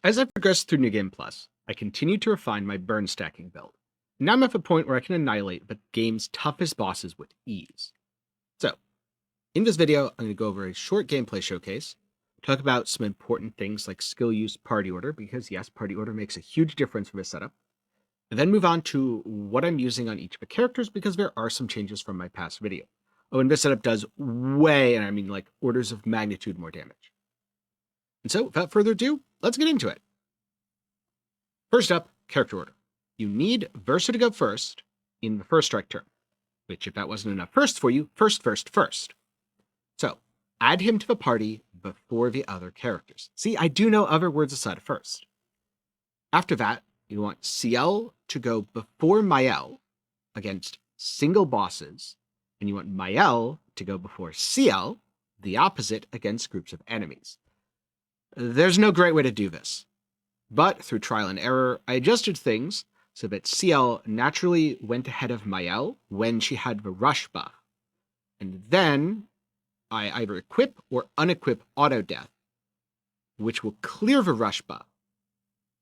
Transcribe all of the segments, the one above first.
As I progress through New Game Plus, I continue to refine my burn stacking build. Now I'm at the point where I can annihilate the game's toughest bosses with ease. So, in this video, I'm going to go over a short gameplay showcase, talk about some important things like skill use, party order, because yes, party order makes a huge difference for this setup, and then move on to what I'm using on each of the characters because there are some changes from my past video. Oh, and this setup does way, and I mean like orders of magnitude more damage. And so, without further ado, let's get into it. First up, character order. You need Verso to go first in the first strike turn, which if that wasn't enough first for you, first. So, add him to the party before the other characters. See, I do know other words aside of first. After that, you want Sciel to go before Maelle against single bosses, and you want Maelle to go before Sciel, the opposite, against groups of enemies. There's no great way to do this, but through trial and error, I adjusted things so that Sciel naturally went ahead of Maelle when she had the rush buff. And then I either equip or unequip auto death, which will clear the rush buff.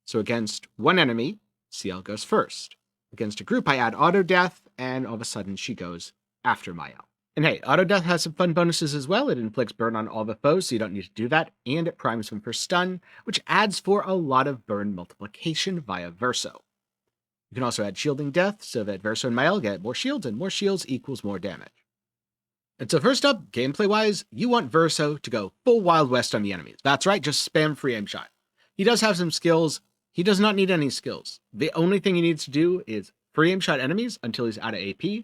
So against one enemy, Sciel goes first. Against a group, I add auto death, and all of a sudden she goes after Maelle. And hey, auto death has some fun bonuses as well. It inflicts burn on all the foes, so you don't need to do that, and it primes them for stun, which adds for a lot of burn multiplication via Verso. You can also add shielding death, so that Verso and Maelle get more shields, and more shields equals more damage. And so first up, gameplay-wise, you want Verso to go full Wild West on the enemies. That's right, just spam free aim shot. He does have some skills. He does not need any skills. The only thing he needs to do is free aim shot enemies until he's out of AP,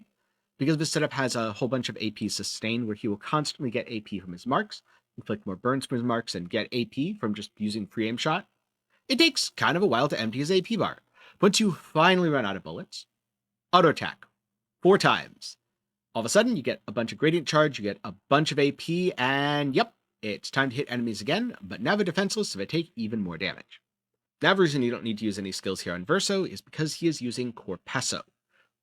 because this setup has a whole bunch of AP sustain where he will constantly get AP from his marks, inflict more burns from his marks, and get AP from just using free aim shot. It takes kind of a while to empty his AP bar. Once you finally run out of bullets, auto attack 4 times. All of a sudden, you get a bunch of gradient charge, you get a bunch of AP, and yep, it's time to hit enemies again, but now they're defenseless, so they take even more damage. Now the reason you don't need to use any skills here on Verso is because he is using Corpesso,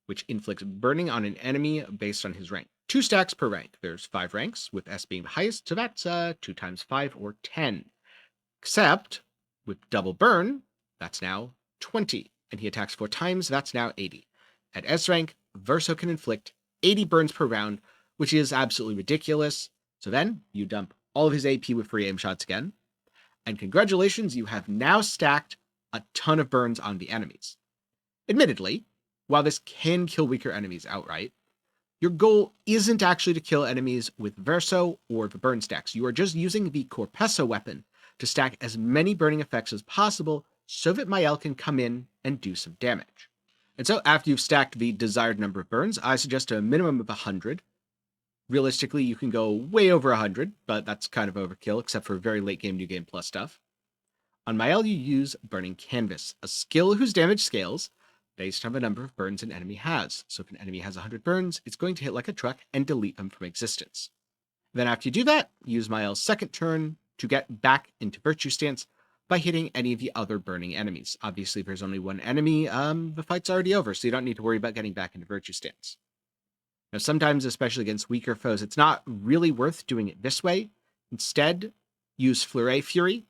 which inflicts burning on an enemy based on his rank. 2 stacks per rank. There's 5 ranks, with S being the highest, so that's 2 times 5 or 10. Except, with double burn, that's now 20, and he attacks 4 times, that's now 80. At S rank, Verso can inflict 80 burns per round, which is absolutely ridiculous. So then, you dump all of his AP with free aim shots again, and congratulations, you have now stacked a ton of burns on the enemies. Admittedly, while this can kill weaker enemies outright, your goal isn't actually to kill enemies with Verso or the burn stacks. You are just using the Corpesso weapon to stack as many burning effects as possible so that Maelle can come in and do some damage. And so after you've stacked the desired number of burns, I suggest a minimum of 100. Realistically, you can go way over 100, but that's kind of overkill, except for very late game, New Game Plus stuff. On Maelle, you use Burning Canvas, a skill whose damage scales based on the number of burns an enemy has. So if an enemy has 100 burns, it's going to hit like a truck and delete them from existence. Then after you do that, use Maelle's second turn to get back into Virtue Stance by hitting any of the other burning enemies. Obviously, if there's only one enemy, the fight's already over, so you don't need to worry about getting back into Virtue Stance. Now, sometimes, especially against weaker foes, it's not really worth doing it this way. Instead, use Fleuret Fury,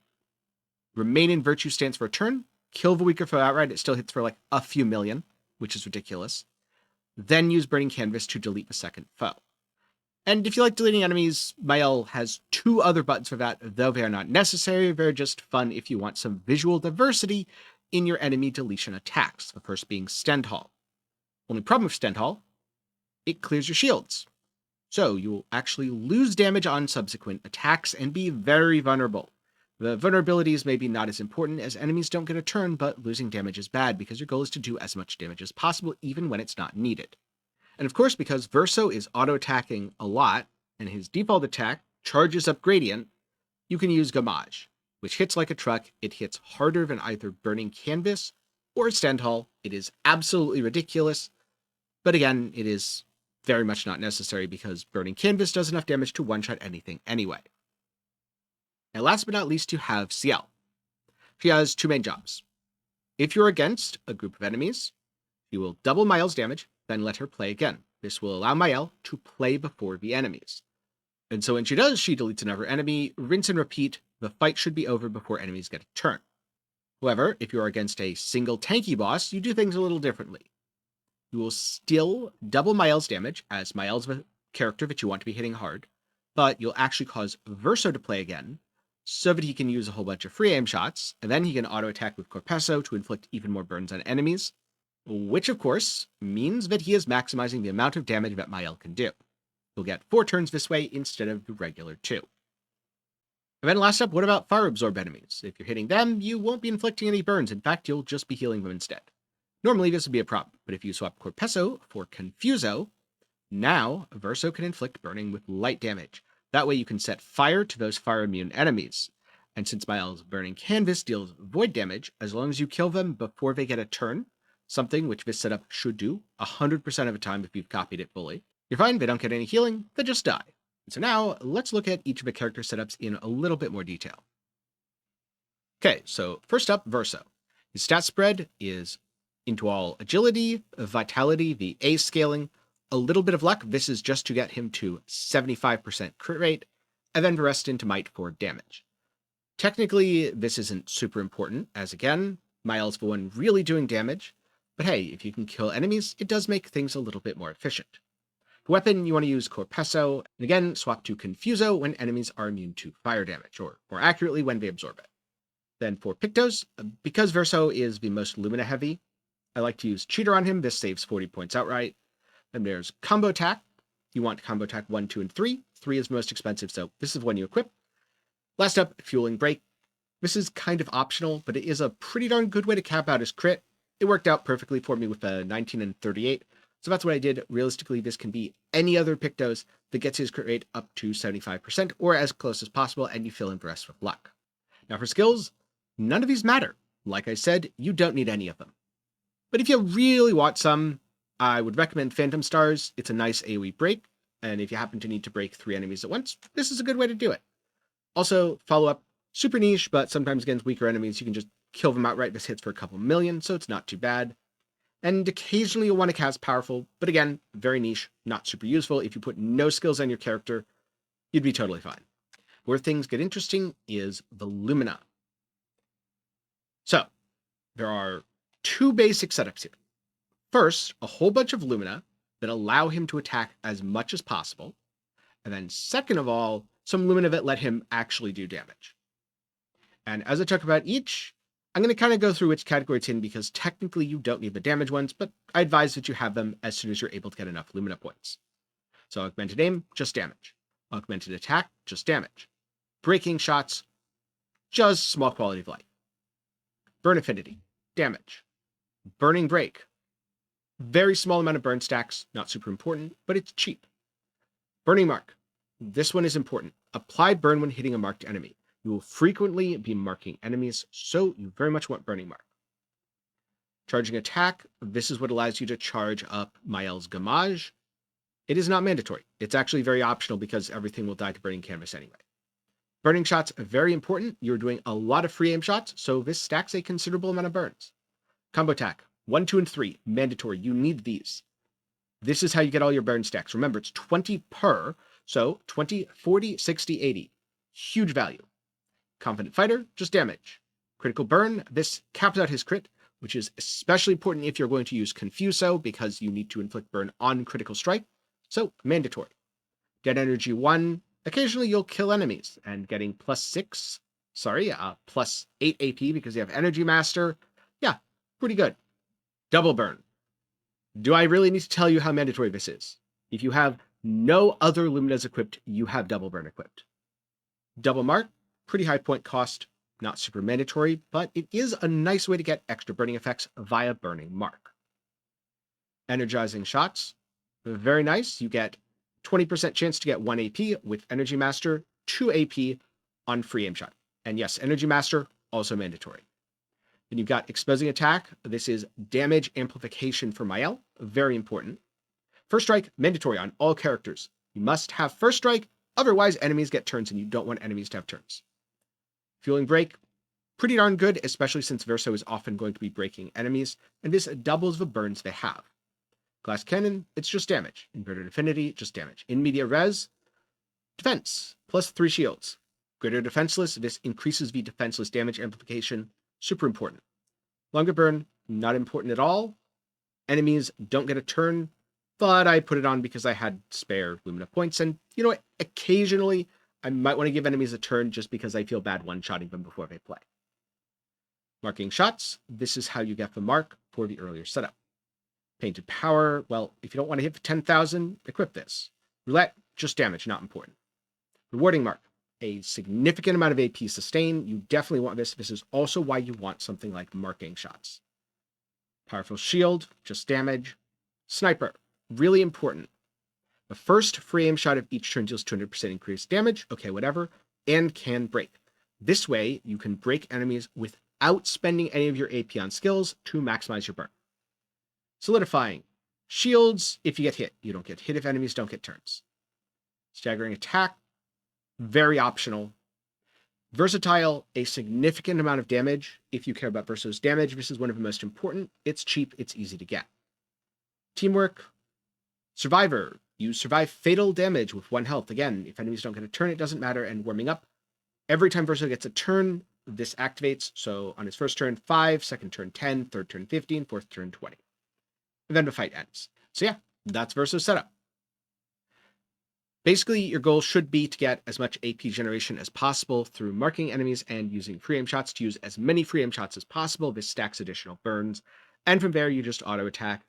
remain in Virtue Stance for a turn, kill the weaker foe outright, it still hits for like a few million, which is ridiculous. Then use Burning Canvas to delete the second foe. And if you like deleting enemies, Maelle has 2 other buttons for that, though they are not necessary. They're just fun if you want some visual diversity in your enemy deletion attacks, the first being Stendhal. Only problem with Stendhal, it clears your shields. So you will actually lose damage on subsequent attacks and be very vulnerable. The vulnerability is maybe not as important as enemies don't get a turn, but losing damage is bad because your goal is to do as much damage as possible even when it's not needed. And of course, because Verso is auto-attacking a lot, and his default attack charges up Gradient, you can use Gamage, which hits like a truck. It hits harder than either Burning Canvas or Stendhal. It is absolutely ridiculous, but again, it is very much not necessary because Burning Canvas does enough damage to one-shot anything anyway. And last but not least, you have Sciel. She has 2 main jobs. If you're against a group of enemies, you will double Maelle's damage, then let her play again. This will allow Maelle to play before the enemies. And so when she does, she deletes another enemy, rinse and repeat. The fight should be over before enemies get a turn. However, if you are against a single tanky boss, you do things a little differently. You will still double Maelle's damage, as Maelle's a character that you want to be hitting hard, but you'll actually cause Verso to play again, so that he can use a whole bunch of free aim shots, and then he can auto-attack with Corpesso to inflict even more burns on enemies, which of course means that he is maximizing the amount of damage that Maelle can do. You'll get 4 turns this way instead of the regular 2. And then last up, what about Fire Absorb enemies? If you're hitting them, you won't be inflicting any burns. In fact, you'll just be healing them instead. Normally this would be a problem, but if you swap Corpesso for Confuso, now Verso can inflict burning with light damage. That way you can set fire to those fire-immune enemies. And since Maelle's Burning Canvas deals void damage, as long as you kill them before they get a turn, something which this setup should do 100% of the time if you've copied it fully, you're fine, they don't get any healing, they just die. So now, let's look at each of the character setups in a little bit more detail. Okay, so first up, Verso. His stat spread is into all agility, vitality, the A scaling, a little bit of luck. This is just to get him to 75% crit rate, and then the rest into might for damage. Technically, this isn't super important, as again, Maelle's the one really doing damage, but hey, if you can kill enemies, it does make things a little bit more efficient. For weapon, you want to use Corpesso, and again, swap to Confuso when enemies are immune to fire damage, or more accurately, when they absorb it. Then for pictos, because Verso is the most Lumina heavy, I like to use Cheater on him. This saves 40 points outright. Then there's Combo Attack. You want Combo Attack 1, 2, and 3. 3 is the most expensive, so this is one you equip. Last up, Fueling Break. This is kind of optional, but it is a pretty darn good way to cap out his crit. It worked out perfectly for me with a 19 and 38. So that's what I did. Realistically, this can be any other Pictos that gets his crit rate up to 75% or as close as possible, and you fill in the rest with luck. Now for skills, none of these matter. Like I said, you don't need any of them. But if you really want some, I would recommend Phantom Stars. It's a nice AoE break, and if you happen to need to break 3 enemies at once, this is a good way to do it. Also, follow up, super niche, but sometimes against weaker enemies, you can just kill them outright. This hits for a couple million, so it's not too bad. And occasionally you'll want to cast Powerful, but again, very niche, not super useful. If you put no skills on your character, you'd be totally fine. Where things get interesting is the Lumina. So, there are 2 basic setups here. First, a whole bunch of Lumina that allow him to attack as much as possible. And then second of all, some Lumina that let him actually do damage. And as I talk about each, I'm going to kind of go through which category it's in because technically you don't need the damage ones, but I advise that you have them as soon as you're able to get enough Lumina points. So Augmented Aim, just damage. Augmented Attack, just damage. Breaking Shots, just small quality of life. Burn Affinity, damage. Burning Break, very small amount of burn stacks, not super important, but it's cheap. Burning Mark, this one is important. Apply burn when hitting a marked enemy. You will frequently be marking enemies, so you very much want Burning Mark. Charging Attack, this is what allows you to charge up Maelle's Gamage. It is not mandatory. It's actually very optional because everything will die to Burning Canvas anyway. Burning Shots, very important. You're doing a lot of free aim shots, so this stacks a considerable amount of burns. Combo Attack, 1, 2, and 3, mandatory. You need these. This is how you get all your burn stacks. Remember, it's 20 per, so 20, 40, 60, 80. Huge value. Confident Fighter, just damage. Critical Burn, this caps out his crit, which is especially important if you're going to use Confuso because you need to inflict burn on critical strike, so mandatory. Dead Energy 1, occasionally you'll kill enemies, and getting plus 8 AP because you have Energy Master, yeah, pretty good. Double Burn. Do I really need to tell you how mandatory this is? If you have no other Luminas equipped, you have Double Burn equipped. Double Mark, pretty high point cost, not super mandatory, but it is a nice way to get extra burning effects via Burning Mark. Energizing Shots, very nice. You get 20% chance to get 1 AP with Energy Master, 2 AP on free aim shot. And yes, Energy Master, also mandatory. Then you've got Exposing Attack. This is damage amplification for Maelle, very important. First Strike, mandatory on all characters. You must have First Strike, otherwise enemies get turns and you don't want enemies to have turns. Fueling Break, pretty darn good, especially since Verso is often going to be breaking enemies, and this doubles the burns they have. Glass Cannon, it's just damage. Inverted Affinity, just damage. In Media Res, Defense, plus 3 shields. Greater Defenseless, this increases the defenseless damage amplification, super important. Longer burn, not important at all. Enemies don't get a turn, but I put it on because I had spare Lumina points. And you know what? Occasionally, I might want to give enemies a turn just because I feel bad one-shotting them before they play. Marking shots, this is how you get the mark for the earlier setup. Painted power, well, if you don't want to hit for 10,000, equip this. Roulette, just damage, not important. Rewarding mark, a significant amount of AP sustain. You definitely want this. This is also why you want something like marking shots. Powerful shield, just damage. Sniper, really important. The first free aim shot of each turn deals 200% increased damage, okay, whatever, and can break. This way, you can break enemies without spending any of your AP on skills to maximize your burn. Solidifying. Shields, if you get hit. You don't get hit if enemies don't get turns. Staggering attack, very optional. Versatile, a significant amount of damage. If you care about Verso's damage, this is one of the most important. It's cheap, it's easy to get. Teamwork. Survivor. You survive fatal damage with 1 health. Again, if enemies don't get a turn, it doesn't matter. And warming up. Every time Verso gets a turn, this activates. So on his first turn, 5, second turn, 10, third turn, 15, fourth turn, 20. And then the fight ends. So yeah, that's Verso's setup. Basically, your goal should be to get as much AP generation as possible through marking enemies and using free aim shots to use as many free aim shots as possible. This stacks additional burns. And from there, you just auto attack.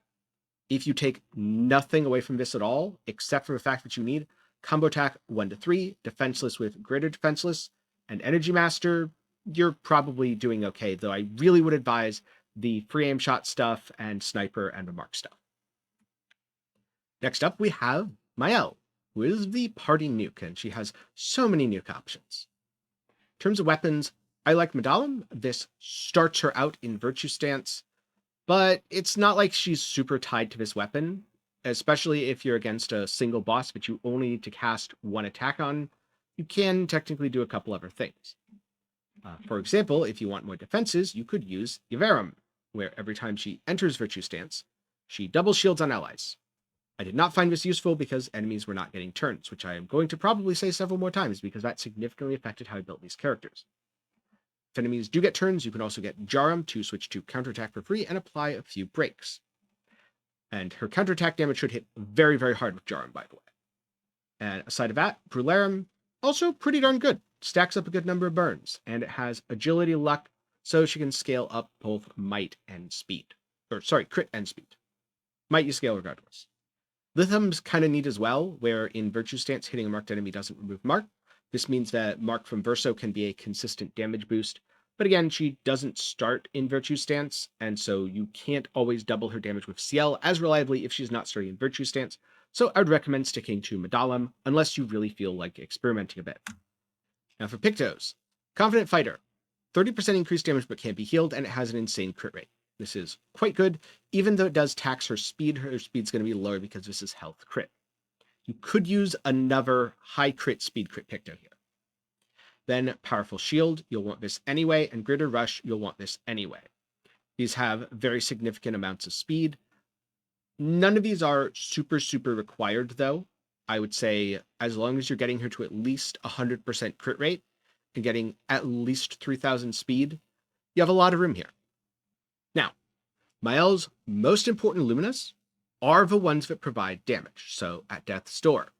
If you take nothing away from this at all, except for the fact that you need combo attack 1 to 3, defenseless with greater defenseless, and energy master, you're probably doing okay, though I really would advise the free aim shot stuff and sniper and remark stuff. Next up, we have Maelle, who is the party nuke, and she has so many nuke options. In terms of weapons, I like Medallum. This starts her out in Virtue Stance, but it's not like she's super tied to this weapon, especially if you're against a single boss that you only need to cast 1 attack on. You can technically do a couple other things. For example, if you want more defenses, you could use Yverum, where every time she enters Virtue Stance, she double shields on allies. I did not find this useful because enemies were not getting turns, which I am going to probably say several more times because that significantly affected how I built these characters. If enemies do get turns, you can also get Jarum to switch to counterattack for free and apply a few breaks. And her counterattack damage should hit very, very hard with Jarum, by the way. And aside of that, Brularum, also pretty darn good. Stacks up a good number of burns, and it has agility luck, so she can scale up both might and speed. Crit and speed. Might you scale regardless. Lithum's kind of neat as well, where in Virtue Stance, hitting a marked enemy doesn't remove mark. This means that mark from Verso can be a consistent damage boost, but again, she doesn't start in Virtue Stance, and so you can't always double her damage with Sciel as reliably if she's not starting in Virtue Stance, so I would recommend sticking to Medallum, unless you really feel like experimenting a bit. Now for Pictos. Confident Fighter. 30% increased damage but can't be healed, and it has an insane crit rate. This is quite good, even though it does tax her speed's going to be lower because this is health crit. You could use another high crit speed crit Picto here. Then Powerful Shield, you'll want this anyway, and Greater Rush, you'll want this anyway. These have very significant amounts of speed. None of these are super, super required, though. I would say as long as you're getting her to at least 100% crit rate and getting at least 3,000 speed, you have a lot of room here. Now, Maelle's most important luminas are the ones that provide damage, so at death's door.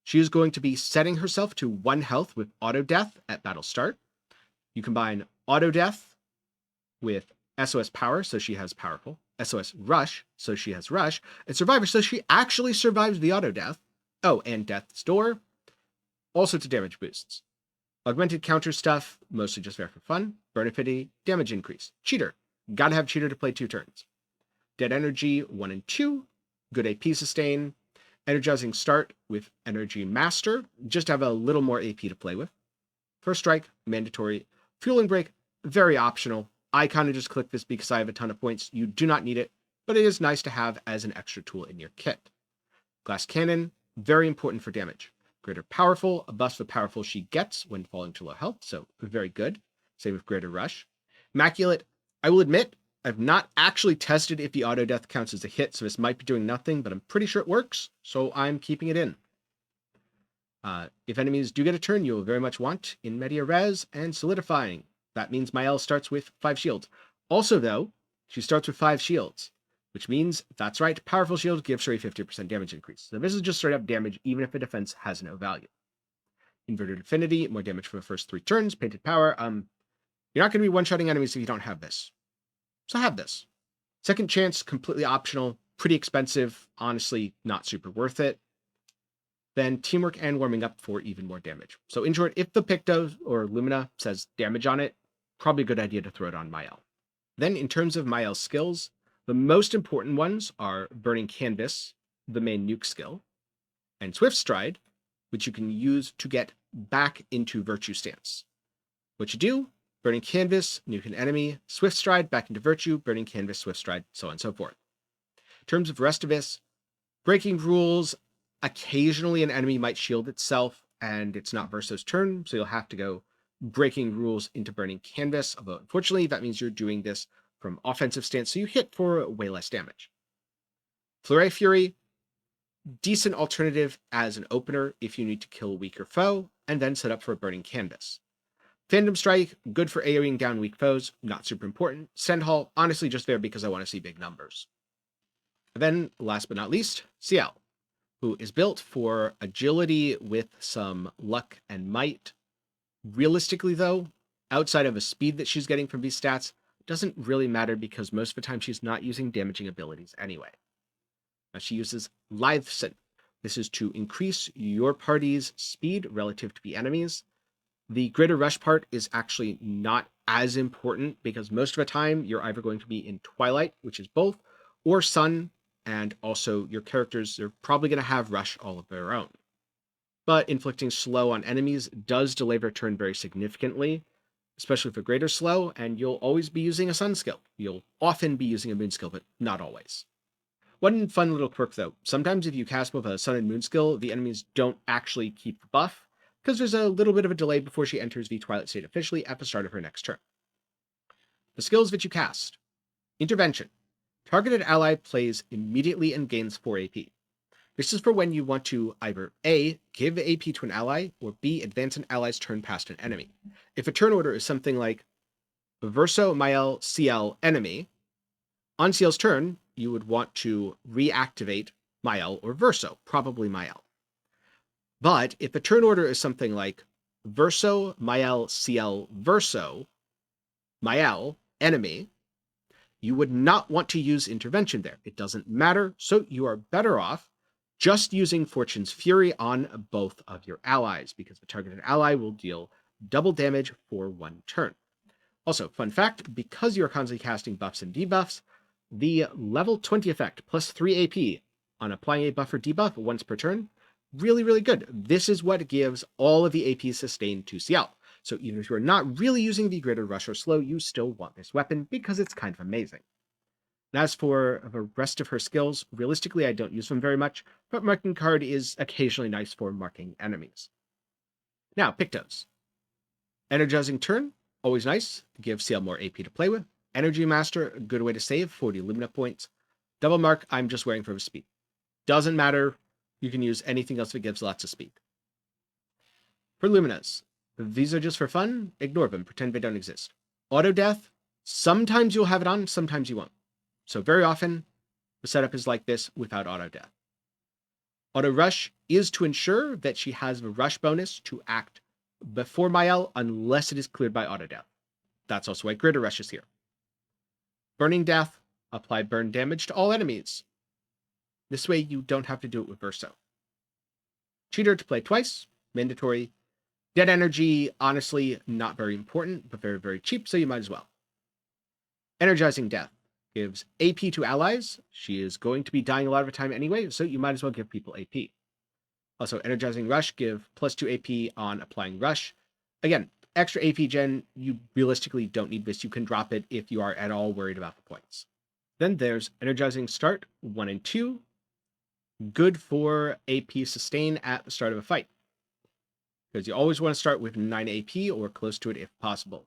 She is going to be setting herself to 1 health with auto death at battle start. You combine auto death with SOS power, so she has powerful, SOS rush, so she has rush, and survivor, so she actually survives the auto death. Oh, and death's door, also to damage boosts. Augmented counter stuff, mostly just there for fun. Burn affinity, damage increase. Cheater, gotta have cheater to play 2 turns. Dead energy 1 and 2, good AP sustain. Energizing start with energy master, just have a little more AP to play with. First strike, mandatory. Fueling break, very optional. I kind of just click this because I have a ton of points. You do not need it, but it is nice to have as an extra tool in your kit. Glass cannon, very important for damage. Greater powerful, a buff for powerful she gets when falling to low health, so very good. Same with greater rush. Immaculate, I will admit, I've not actually tested if the auto death counts as a hit, so this might be doing nothing, but I'm pretty sure it works, so I'm keeping it in. If enemies do get a turn, you will very much want In Media Res and Solidifying. That means Maelle starts with 5 shields. Also, though, she starts with 5 shields, which means, that's right, powerful shield gives her a 50% damage increase. So this is just straight up damage, even if a defense has no value. Inverted Affinity, more damage for the first 3 turns. Painted Power, you're not going to be one-shotting enemies if you don't have this. So have this. Second Chance, completely optional, pretty expensive, honestly not super worth it. Then Teamwork and Warming Up for even more damage. So in short, if the Pictos or Lumina says damage on it, probably a good idea to throw it on Maelle. Then in terms of Maelle's skills, the most important ones are Burning Canvas, the main nuke skill, and Swift Stride, which you can use to get back into Virtue stance. What you do, Burning Canvas, nuke an enemy, Swift Stride, back into Virtue, Burning Canvas, Swift Stride, so on and so forth. In terms of the rest of this, breaking rules, occasionally an enemy might shield itself, and it's not Verso's turn, so you'll have to go breaking rules into Burning Canvas, although unfortunately that means you're doing this from offensive stance, so you hit for way less damage. Flurry Fury, decent alternative as an opener if you need to kill a weaker foe, and then set up for a Burning Canvas. Phantom Strike, good for AoEing down weak foes, not super important. Send Haul, honestly just there because I want to see big numbers. And then, last but not least, Sciel, who is built for agility with some luck and might. Realistically though, outside of a speed that she's getting from these stats, doesn't really matter because most of the time she's not using damaging abilities anyway. Now she uses Lithesyn. This is to increase your party's speed relative to the enemies. The Greater Rush part is actually not as important because most of the time you're either going to be in Twilight, which is both, or Sun, and also your characters are probably going to have Rush all of their own. But inflicting slow on enemies does delay their turn very significantly, especially for greater slow, and you'll always be using a Sun skill. You'll often be using a Moon skill, but not always. One fun little quirk though, sometimes if you cast both a Sun and Moon skill, the enemies don't actually keep the buff, because there's a little bit of a delay before she enters the Twilight state officially at the start of her next turn. The skills that you cast. Intervention. Targeted ally plays immediately and gains 4 AP. This is for when you want to either A, give AP to an ally, or B, advance an ally's turn past an enemy. If a turn order is something like Verso, Maelle, Sciel, enemy, on Sciel's turn, you would want to reactivate Maelle or Verso, probably Maelle. But if the turn order is something like Verso, Maelle, Sciel, Verso, Maelle, enemy, you would not want to use intervention there. It doesn't matter, so you are better off just using Fortune's Fury on both of your allies, because the targeted ally will deal double damage for 1 turn. Also, fun fact, because you're constantly casting buffs and debuffs, the level 20 effect plus 3 AP on applying a buff or debuff once per turn, really, really good. This is what gives all of the AP sustained to Sciel. So even if you're not really using the Greater Rush or Slow, you still want this weapon because it's kind of amazing. And as for the rest of her skills, realistically I don't use them very much, but Marking Card is occasionally nice for marking enemies. Now, Pictos. Energizing Turn, always nice, give Sciel more AP to play with. Energy Master, a good way to save 40 Lumina points. Double Mark, I'm just wearing for the speed. Doesn't matter, you can use anything else that gives lots of speed. For Luminas, these are just for fun, ignore them, pretend they don't exist. Auto Death, sometimes you'll have it on, sometimes you won't. So very often, the setup is like this without Auto Death. Auto Rush is to ensure that she has the Rush bonus to act before Maelle unless it is cleared by Auto Death. That's also why Greater Rush is here. Burning Death, apply burn damage to all enemies. This way you don't have to do it with Verso. Cheater to play twice, mandatory. Dead Energy, honestly, not very important, but very, very cheap, so you might as well. Energizing Death gives AP to allies. She is going to be dying a lot of the time anyway, so you might as well give people AP. Also, Energizing Rush, give plus 2 AP on applying Rush. Again, extra AP gen, you realistically don't need this. You can drop it if you are at all worried about the points. Then there's Energizing Start 1 and 2. Good for AP sustain at the start of a fight, because you always want to start with 9 AP or close to it if possible.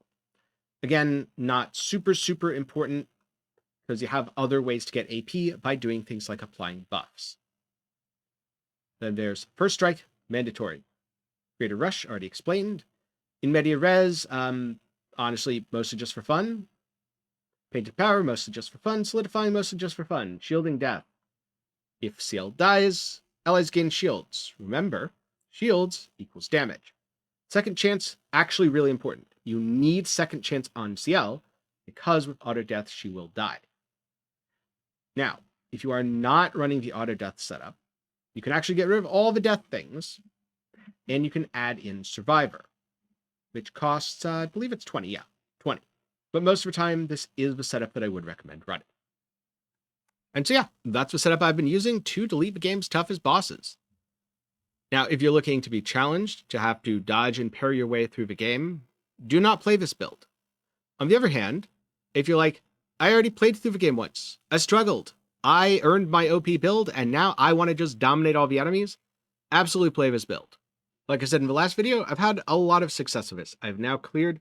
Again, not super, super important, because you have other ways to get AP by doing things like applying buffs. Then there's First Strike, mandatory. Greater Rush, already explained. In Media Res, honestly, mostly just for fun. Painted Power, mostly just for fun. Solidifying, mostly just for fun. Shielding Death. If Sciel dies, allies gain shields. Remember, shields equals damage. Second chance, actually really important. You need second chance on Sciel, because with auto death, she will die. Now, if you are not running the auto death setup, you can actually get rid of all the death things, and you can add in Survivor, which costs, I believe it's 20, yeah, 20. But most of the time, this is the setup that I would recommend running. And so yeah, that's the setup I've been using to delete the game's toughest bosses. Now, if you're looking to be challenged, to have to dodge and parry your way through the game, do not play this build. On the other hand, if you're like, I already played through the game once, I struggled, I earned my OP build, and now I want to just dominate all the enemies, absolutely play this build. Like I said in the last video, I've had a lot of success with this. I've now cleared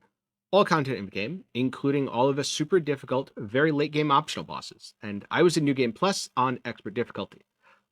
all content in the game, including all of the super difficult, very late game optional bosses, and I was in New Game Plus on expert difficulty.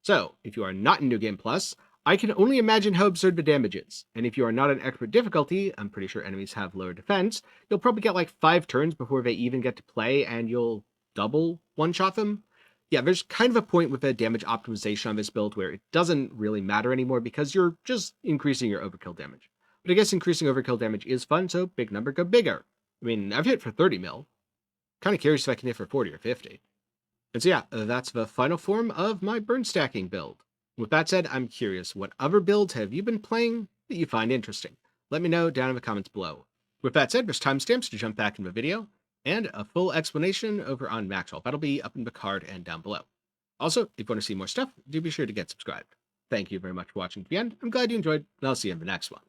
So, if you are not in New Game Plus, I can only imagine how absurd the damage is, and if you are not on expert difficulty, I'm pretty sure enemies have lower defense, you'll probably get like 5 turns before they even get to play, and you'll double one-shot them. Yeah, there's kind of a point with the damage optimization on this build where it doesn't really matter anymore because you're just increasing your overkill damage. But I guess increasing overkill damage is fun, so big number go bigger. I mean, I've hit for 30 mil. Kind of curious if I can hit for 40 or 50. And so yeah, that's the final form of my burn stacking build. With that said, I'm curious, what other builds have you been playing that you find interesting? Let me know down in the comments below. With that said, there's timestamps to jump back in the video, and a full explanation over on Maxwell. That'll be up in the card and down below. Also, if you want to see more stuff, do be sure to get subscribed. Thank you very much for watching to the end. I'm glad you enjoyed, and I'll see you in the next one.